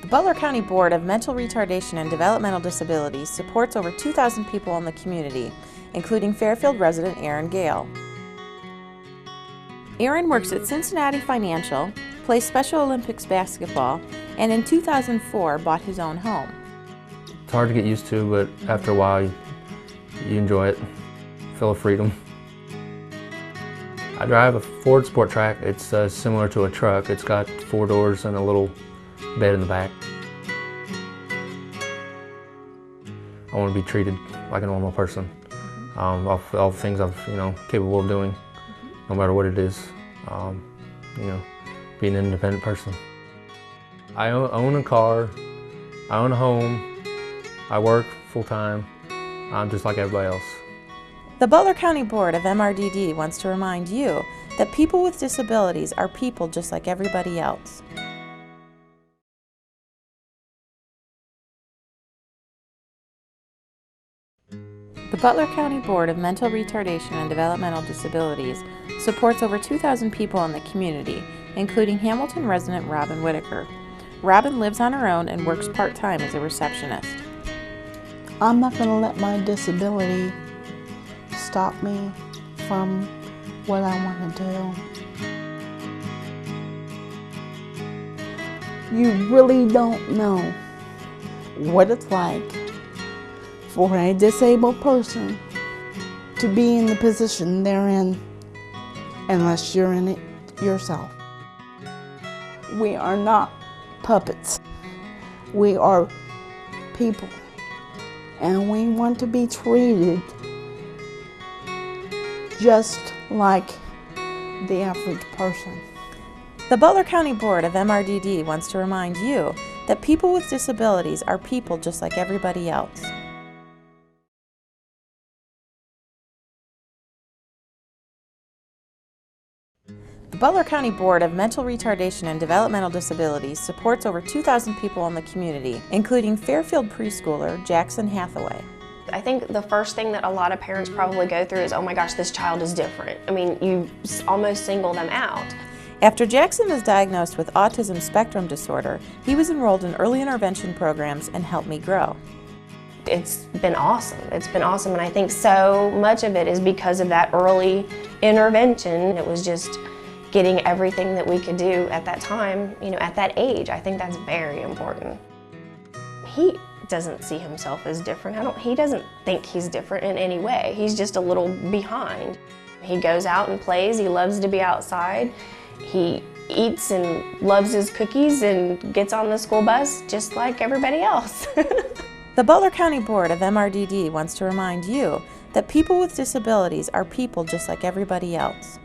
Butler County Board of Mental Retardation and Developmental Disabilities supports over 2,000 people in the community, including Fairfield resident Aaron Gale. Aaron works at Cincinnati Financial, plays Special Olympics basketball, and in 2004 bought his own home. It's hard to get used to, but after a while you enjoy it, feel a freedom. I drive a Ford Sport Track. It's similar to a truck. It's got 4 doors and a little bed in the back. I want to be treated like a normal person. All the things I'm capable of doing, no matter what it is. Be an independent person. I own a car. I own a home. I work full-time. I'm just like everybody else. The Butler County Board of MRDD wants to remind you that people with disabilities are people just like everybody else. The Butler County Board of Mental Retardation and Developmental Disabilities supports over 2,000 people in the community, including Hamilton resident Robin Whitaker. Robin lives on her own and works part-time as a receptionist. I'm not going to let my disability stop me from what I want to do. You really don't know what it's like for a disabled person to be in the position they're in unless you're in it yourself. We are not puppets. We are people, and we want to be treated just like the average person. The Butler County Board of MRDD wants to remind you that people with disabilities are people just like everybody else. The Butler County Board of Mental Retardation and Developmental Disabilities supports over 2,000 people in the community, including Fairfield preschooler Jackson Hathaway. I think the first thing that a lot of parents probably go through is, oh my gosh, this child is different. I mean, you almost single them out. After Jackson was diagnosed with autism spectrum disorder, he was enrolled in early intervention programs and helped me grow. It's been awesome. It's been awesome, and I think so much of it is because of that early intervention. It was just getting everything that we could do at that time, at that age. I think that's very important. He doesn't see himself as different. He doesn't think he's different in any way. He's just a little behind. He goes out and plays. He loves to be outside. He eats and loves his cookies and gets on the school bus just like everybody else. The Butler County Board of MRDD wants to remind you that people with disabilities are people just like everybody else.